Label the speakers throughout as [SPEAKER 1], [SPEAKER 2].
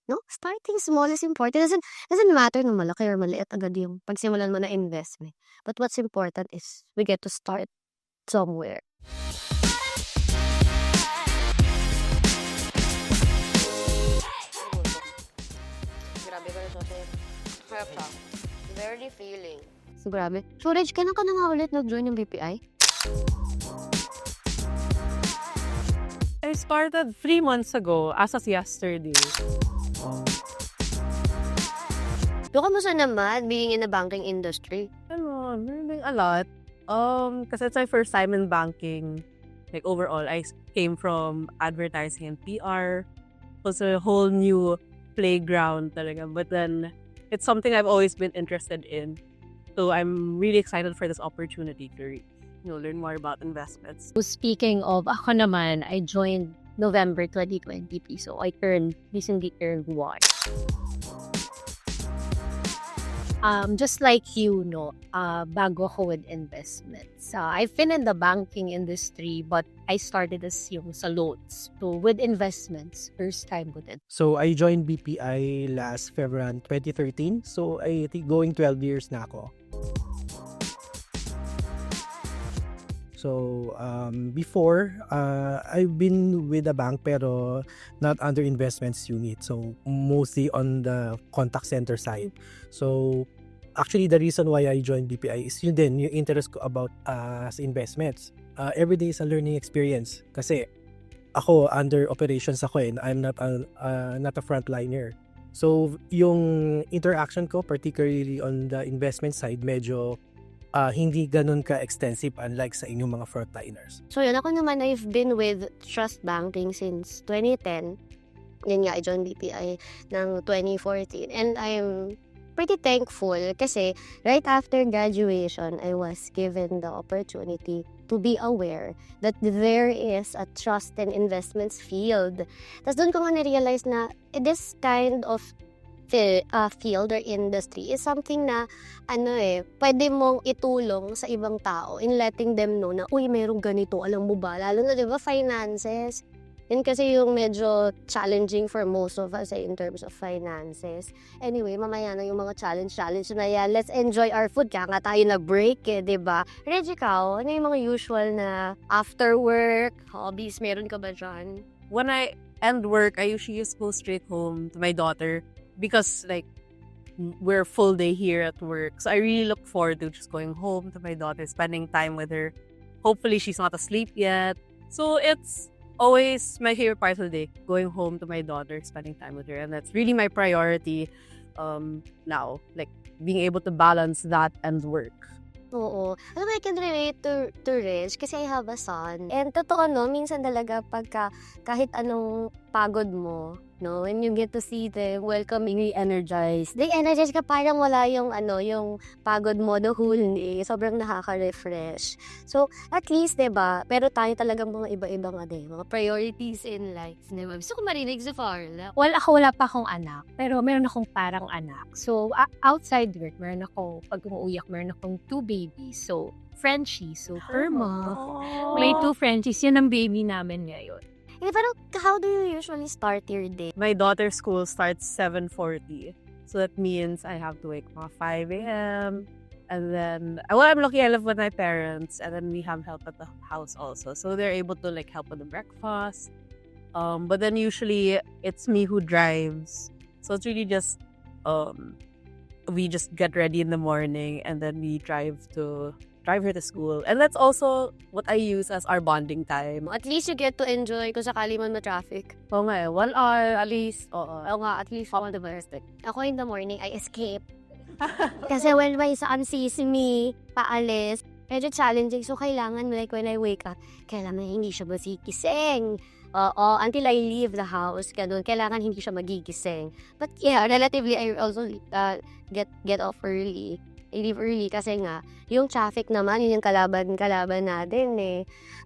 [SPEAKER 1] No? Starting small is important. Doesn't matter no malaki or maliit agad yung pagsimulan mo na investment. But what's important is we get to start somewhere.
[SPEAKER 2] Grabe ka na sausage. Sarap siya. Very feeling.
[SPEAKER 1] So, grabe. So, Reg, kailan ka na nga ulit nag-join ng BPI?
[SPEAKER 3] I started 3 months ago, as of yesterday.
[SPEAKER 1] So, kamusta naman being in the banking industry?
[SPEAKER 3] I'm learning a lot. Kasi it's my first time in banking. Like overall, I came from advertising and PR. So it's a whole new playground talaga. But then, it's something I've always been interested in. So I'm really excited for this opportunity to learn more about investments.
[SPEAKER 1] So, speaking of, ako naman, I joined November 2020. So, I recently turned 1. Just like you, bago ako with investments. I've been in the banking industry, but I started as yung sa loans. So, with investments, first time ko din.
[SPEAKER 4] So, I joined BPI last February 2013. So, I think going 12 years na ako. So, before, I've been with a bank pero not under investments unit. So, mostly on the contact center side. So, actually, the reason why I joined BPI is yun din, yung interest ko about sa investments. Every day is a learning experience. Kasi, ako, under operations ako I'm not a frontliner. So, yung interaction ko, particularly on the investment side, medyo hindi ganun ka-extensive unlike sa inyong mga frontliners.
[SPEAKER 1] So, yun. Ako naman, I've been with Trust Banking since 2010. Yun nga, I joined BPI ng 2014. And I'm pretty thankful kasi right after graduation, I was given the opportunity to be aware that there is a trust and investments field. Tapos doon ko nga na-realize na this kind of field or industry is something na pwede mong itulong sa ibang tao in letting them know na, uy, mayroong ganito, alam mo ba? Lalo na, di ba, finances. Yun kasi yung medyo challenging for most of us in terms of finances. Anyway, mamaya na yung mga challenge na yan. Let's enjoy our food. Kaya nga tayo nag-break di ba? Reg, ikaw, ano yung mga usual na after work, hobbies, meron ka ba dyan?
[SPEAKER 3] When I end work, I usually just go straight home to my daughter because we're full day here at work. So I really look forward to just going home to my daughter, spending time with her. Hopefully she's not asleep yet. So it's always my favorite part of the day, going home to my daughter, spending time with her. And that's really my priority now, like being able to balance that and work.
[SPEAKER 1] Oo. Alam mo, I can relate to Reg kasi I have a son. And totoo, minsan talaga pagka kahit anong pagod mo, when you get to see them welcomingly energized. They energize ka, parang wala yung pagod mo the whole day. Sobrang nakaka-refresh. So, at least, diba, pero tayo talagang mga iba-ibang mga priorities in life. Diba? Gusto ko marinig sa Farla.
[SPEAKER 5] Well, ako wala pa akong anak, pero meron akong parang anak. So, outside work, meron ako, pag umuuyak, meron akong 2 babies. So, Frenchie, so Irma. May 2 Frenchies, yan ang baby namin ngayon.
[SPEAKER 1] Pero how do you usually start your day?
[SPEAKER 3] My daughter's school starts 7:40. So that means I have to wake up 5 a.m. And then, I'm lucky I live with my parents. And then we have help at the house also. So they're able to help with the breakfast. But then usually it's me who drives. So it's really just, we just get ready in the morning and then we drive her to school. And that's also what I use as our bonding time.
[SPEAKER 1] At least you get to enjoy kung sakali man ma-traffic.
[SPEAKER 3] Oo nga 1 hour at least.
[SPEAKER 1] Oo nga, at least ako in the morning, I escape. Kasi when my son sees me paalis, medyo challenging. So, kailangan, when I wake up, kailangan hindi siya masikising. Until I leave the house, kailangan hindi siya magigising. But yeah, relatively, I also get off early. I leave early kasi nga, yung traffic naman, yun yung kalaban natin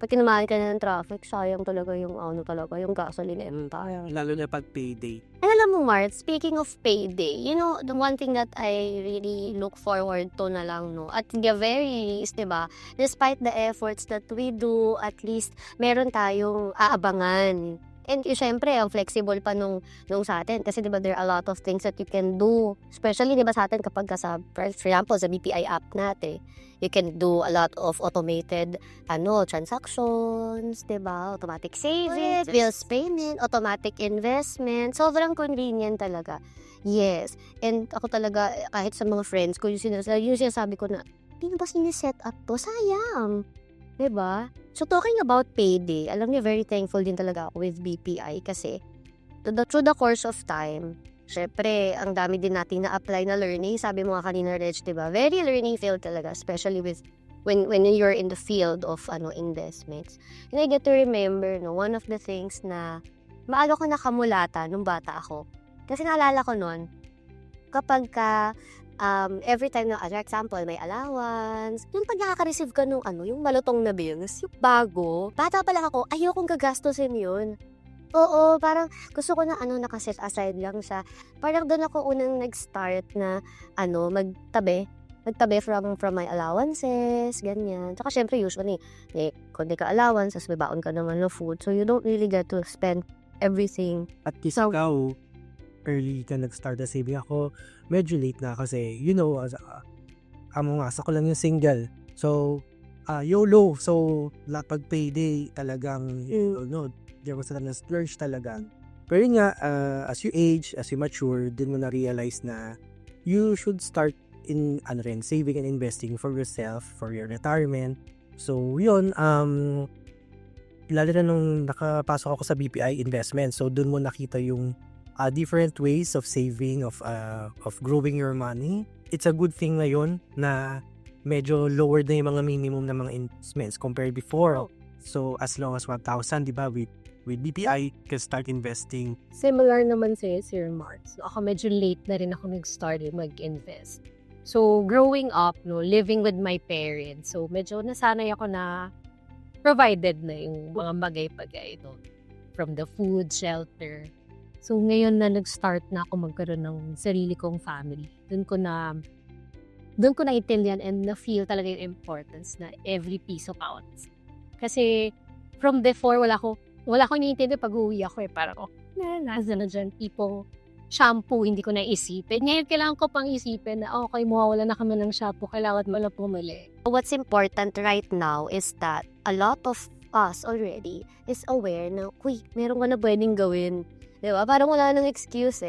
[SPEAKER 1] Pag tinamaan ka na ng traffic, sayang talaga yung yung gasolineta.
[SPEAKER 4] Lalo na pag payday.
[SPEAKER 1] And alam mo, Mart, speaking of payday, the one thing that I really look forward to na lang, at the very least, diba, despite the efforts that we do, at least, meron tayong aabangan. And syempre, ang flexible pa nung sa atin. Kasi diba, there are a lot of things that you can do. Especially diba sa atin kapag for example, sa BPI app natin, you can do a lot of automated transactions, diba? Automatic savings, bills payment, automatic investment. Sobrang convenient talaga. Yes. And ako talaga, kahit sa mga friends ko, yung sinasabi ko na, hindi ba siniset up to? Sayang. Diba? So, talking about payday, alam niyo, very thankful din talaga ako with BPI kasi through the course of time, syempre, ang dami din natin na-apply na learning. Sabi mo nga kanina, Reg, diba? Very learning field talaga, especially with when you're in the field of investments. And I get to remember, one of the things na maaga ko nakamulata nung bata ako. Kasi naalala ko nun, kapag every time na, for example, may allowance, yung pag nakaka-receive ka nung yung malutong na bills, yung bago, bata pa lang ako, ayokong gagastusin yun. Oo, parang gusto ko na nakaset aside lang siya. Parang doon ako unang nag-start na magtabi from my allowances, ganyan. Tsaka syempre usually, kung di ka allowance, as may baon ka naman ng food, so you don't really get to spend everything.
[SPEAKER 4] At least ikaw, early ka nag-start na saving. Ako, medyo late na kasi, ako lang yung single. So, YOLO. So, pag payday, talagang, there was a splurge talaga. Pero yun nga, as you age, as you mature, din mo na-realize na you should start in, saving and investing for yourself, for your retirement. So, yun, lalo na nung nakapasok ako sa BPI investment. So, dun mo nakita yung different ways of saving, of growing your money. It's a good thing ngayon na medyo lower na yung mga minimum na mga investments compared before. So, as low as 1,000, di ba, with BPI, you can start investing.
[SPEAKER 5] Similar naman sa'yo, Sir Mark. So, ako medyo late na rin ako nag-start mag-invest. So, growing up, living with my parents, so medyo nasanay ako na provided na yung mga bagay-bagay, from the food, shelter. So, ngayon na nag-start na ako magkaroon ng sarili kong family. Doon ko na itindihan and na-feel talaga yung importance na every piso counts. Kasi, from before, wala ko iniintindi pag uwi ako parang, nasa na dyan, tipong shampoo, hindi ko naisipin. Ngayon, kailangan ko pang isipin na, okay, mawawala na kami ng shampoo, kailangan mo na pumili.
[SPEAKER 1] What's important right now is that a lot of us already is aware na, meron ka na pwedeng gawin. Diba? Parang wala nang excuse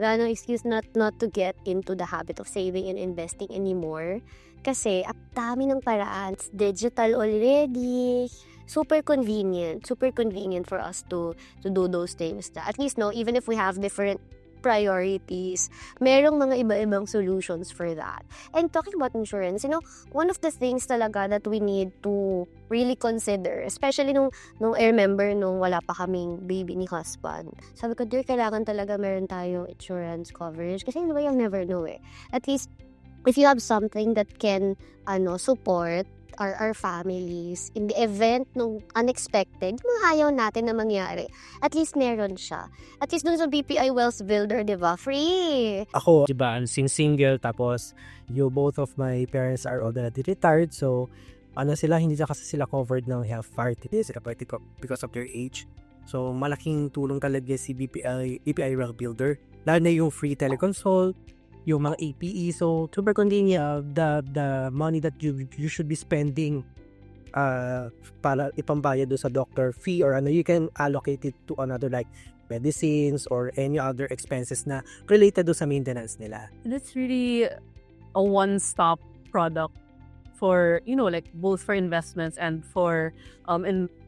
[SPEAKER 1] Wala nang excuse not to get into the habit of saving and investing anymore. Kasi, ang dami ng paraan. It's digital already. Super convenient for us to do those things. At least, even if we have different priorities, merong mga iba-ibang solutions for that. And talking about insurance, one of the things talaga that we need to really consider, especially nung I remember nung wala pa kaming baby ni husband. Sabi ko, dear, kailangan talaga meron tayong insurance coverage kasi you'll never know At least, if you have something that can support our families in the event nung unexpected, mga ayaw natin na mangyari. At least meron siya. At least dun sa BPI Wealth Builder, diba? Free!
[SPEAKER 4] Ako, diba, single, tapos both of my parents are already retired, so hindi kasi sila covered ng health part. Sila because of their age. So, malaking tulong talaga si BPI Wealth Builder. Lalo na yung free teleconsult, yung mga APE. So, super convenient. The money that you should be spending para ipambayad do sa doctor fee or you can allocate it to another like medicines or any other expenses na related do sa maintenance nila.
[SPEAKER 3] And it's really a one-stop product for, like both for investments and for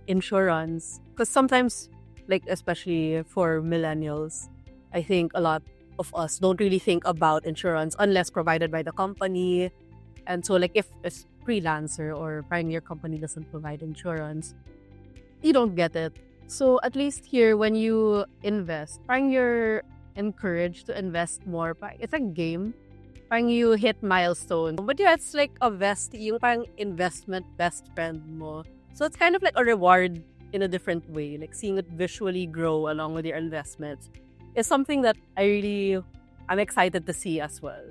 [SPEAKER 3] insurance. Because sometimes, like especially for millennials, I think a lot of us don't really think about insurance unless provided by the company. And so like if a freelancer or your company doesn't provide insurance, you don't get it. So at least here when you invest, you're encouraged to invest more. It's a game. You hit milestone. But yeah, it's like a yung investment best friend mo. So it's kind of like a reward in a different way. Like seeing it visually grow along with your investments is something that I really I'm excited to see as well.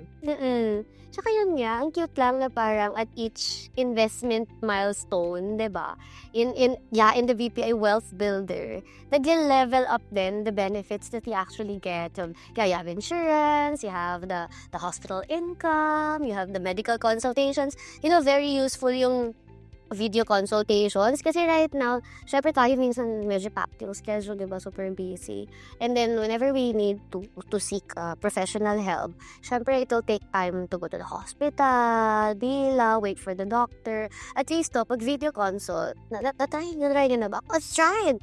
[SPEAKER 1] Tsaka yun nga, ang cute lang na parang at each investment milestone, di ba? In the VPI Wealth Builder, nag-level up then the benefits that you actually get. Kaya you have insurance, you have the hospital income, you have the medical consultations. Very useful yung video consultations. Kasi right now, syempre tayo minsan medyo packed yung schedule, di ba? Super busy. And then, whenever we need to seek professional help, syempre it'll take time to go to the hospital, wait for the doctor. At least, pag video consult, na-try nyo na ba? Let's try it!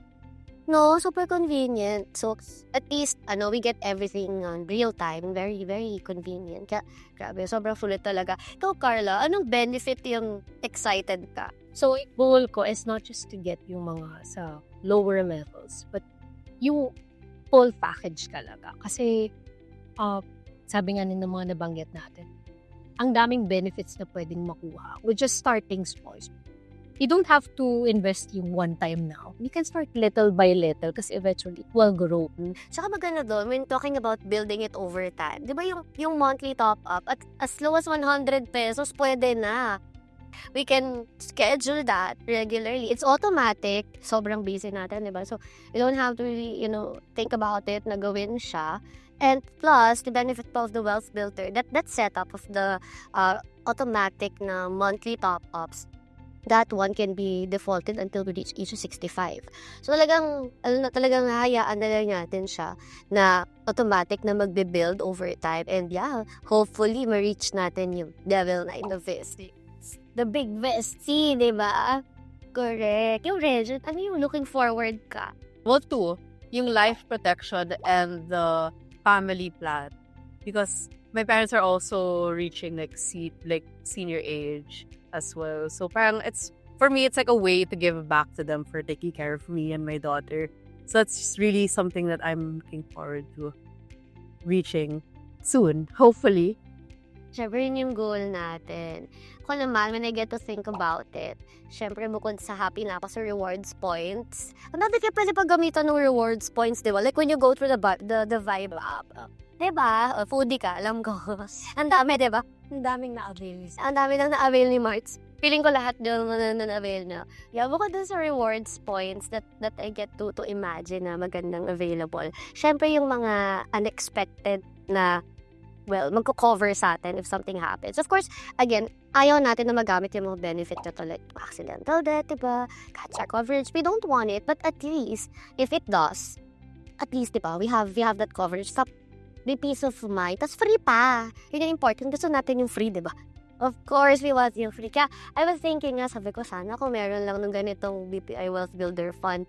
[SPEAKER 1] No, super convenient. So, at least, we get everything on real time. Very, very convenient. Kaya, grabe, sobrang sulit talaga. Ikaw, Carla, anong benefit yung excited ka?
[SPEAKER 5] So, goal ko is not just to get yung mga sa lower levels, but yung full package talaga. Kasi, sabi nga ng mga nabanggit natin, ang daming benefits na pwedeng makuha with just starting small. You don't have to invest yung one time now. You can start little by little kasi eventually it will grow.
[SPEAKER 1] Tsaka maganda doon, when talking about building it over time, di ba yung monthly top-up, at as low as 100 pesos, pwede na. We can schedule that regularly. It's automatic. Sobrang busy natin, di ba? So, you don't have to really, think about it na gawin siya. And plus, the benefit of the Wealth Builder, that setup of the automatic na monthly top-ups, that one can be defaulted until we reach age 65. So talagang hayaan na lang natin siya na automatic na magbe-build over time. And hopefully ma-reach natin yung level 9 of VSC. The big VSC, di ba? Correct. Yung Regent, ano yung looking forward ka?
[SPEAKER 3] Well, two, yung life protection and the family plan. Because my parents are also reaching senior age as well. So parang for me, it's like a way to give back to them for taking care of me and my daughter. So that's really something that I'm looking forward to reaching soon, hopefully.
[SPEAKER 1] Syempre, yun yung goal natin. Ako naman, when I get to think about it, syempre, bukod sa happy na ako sa rewards points, ang dami kayo pwede paggamitan ng rewards points, di ba? Like when you go through the Vibe app. Diba? Foodie ka, alam ko. Ang dami, diba? Ang daming na-avail. Ang dami nang na-avail ni Marts. Feeling ko lahat doon na-avail na. Bukod dun sa rewards points that I get to imagine na magandang available. Syempre yung mga unexpected na, magko-cover sa atin if something happens. Of course, again, ayaw natin na magamit yung mga benefit na to, like accidental death, diba? Cancer coverage. We don't want it. But at least, if it does, at least, diba, we have that coverage. May peace of mind. Tas free pa. Yun yung important. Gusto natin yung free, diba? Of course, we want yung free. Kaya, I was thinking nga, sabi ko, sana kung meron lang nung ganitong BPI Wealth Builder Fund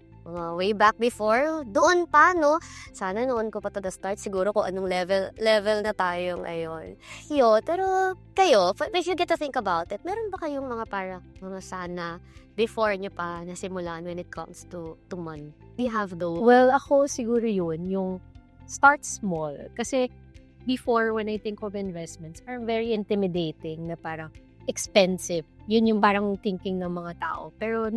[SPEAKER 1] way back before, doon pa, no? Sana noon ko pa to the start. Siguro kung anong level na tayo ngayon. Pero kayo, if you get to think about it, meron ba kayong mga sana before nyo pa nasimulan when it comes to money? Do you have those?
[SPEAKER 5] Well, ako siguro yun, yung start small. Kasi before, when I think of investments, parang very intimidating na parang expensive. Yun yung parang thinking ng mga tao. Pero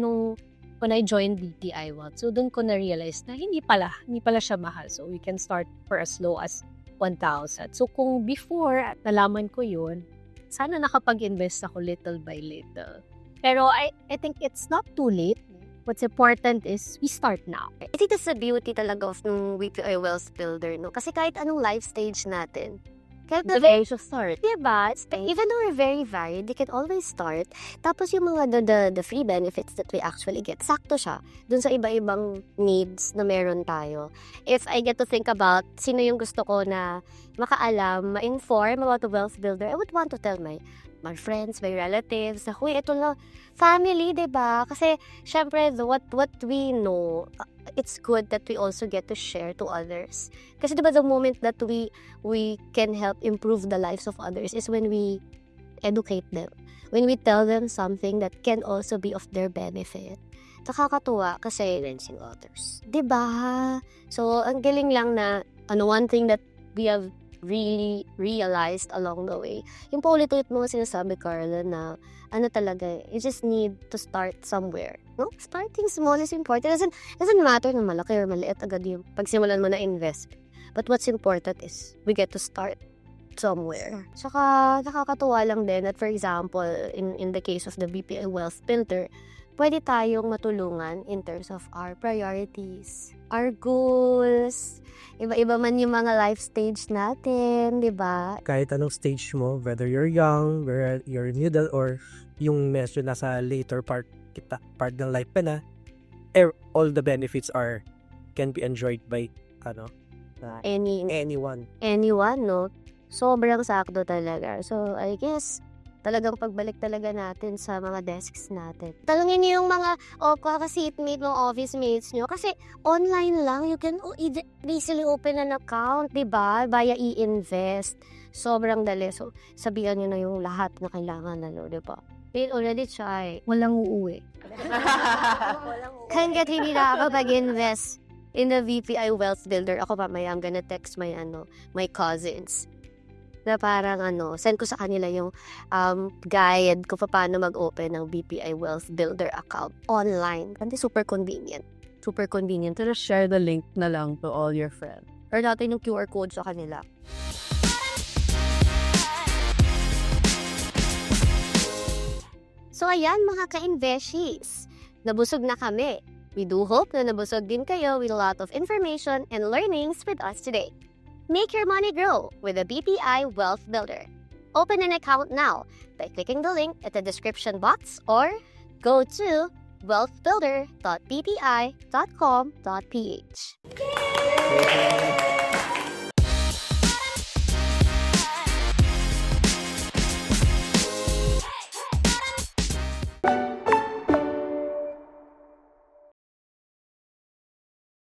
[SPEAKER 5] when I joined BPI Wealth, so doon ko na-realize na hindi pala siya mahal. So we can start for as low as 1,000. So kung before at nalaman ko yun, sana nakapag-invest ako little by little. Pero I think it's not too late. What's important is we start now.
[SPEAKER 1] I think that's the beauty talaga of ng BPI Wealth Builder, no? Kasi kahit anong life stage natin, kahit
[SPEAKER 5] The age of start.
[SPEAKER 1] diba? Even though we're very varied, they can always start. Tapos yung mga the free benefits that we actually get, sakto siya dun sa iba-ibang needs na meron tayo. If I get to think about sino yung gusto ko na makaalam, ma-inform about the Wealth Builder, I would want to tell my friends, my relatives, na, ito lang, family, diba? Kasi, syempre, what we know, it's good that we also get to share to others. Kasi, diba, the moment that we can help improve the lives of others is when we educate them. When we tell them something that can also be of their benefit. Nakakatuwa kasi influencing others. Diba? So, ang galing lang na, one thing that we have really realized along the way. Yung paulit-ulit mo sinasabi, Carla, na talaga, you just need to start somewhere. No? Starting small is important. It doesn't matter na malaki or maliit agad yung pagsimulan mo na invest. But what's important is we get to start somewhere. Tsaka nakakatuwa lang din that for example, in the case of the BPI Wealth Builder, pwede tayong matulungan in terms of our priorities, our goals, iba-iba man yung mga life stage natin, di ba?
[SPEAKER 4] Kahit anong stage mo, whether you're young, whether you're middle, or yung medyo nasa later part ng life pa na, all the benefits can be enjoyed by anyone.
[SPEAKER 1] Anyone, no? Sobrang sakto talaga. So, I guess, talagang pagbalik talaga natin sa mga desks natin. Talungin niyo yung mga kaka-seatmate mo, office mates nyo. Kasi online lang, you can easily open an account, di ba? Via e-invest. Sobrang dali. So, sabihan nyo na yung lahat na kailangan, di ba? They already try.
[SPEAKER 5] Walang uuwi.
[SPEAKER 1] Hanggat hindi nakakapag-invest in the VPI Wealth Builder, ako mamaya, I'm gonna text my cousins. Na parang send ko sa kanila yung guide ko paano mag-open ng BPI Wealth Builder account online. Kasi super convenient. Super convenient.
[SPEAKER 3] Just share the link na lang to all your friends.
[SPEAKER 1] Or natin yung QR code sa kanila. So ayan mga ka-inveshies, nabusog na kami. We do hope na nabusog din kayo with a lot of information and learnings with us today. Make your money grow with the BPI Wealth Builder. Open an account now by clicking the link at the description box or go to wealthbuilder.bpi.com.ph.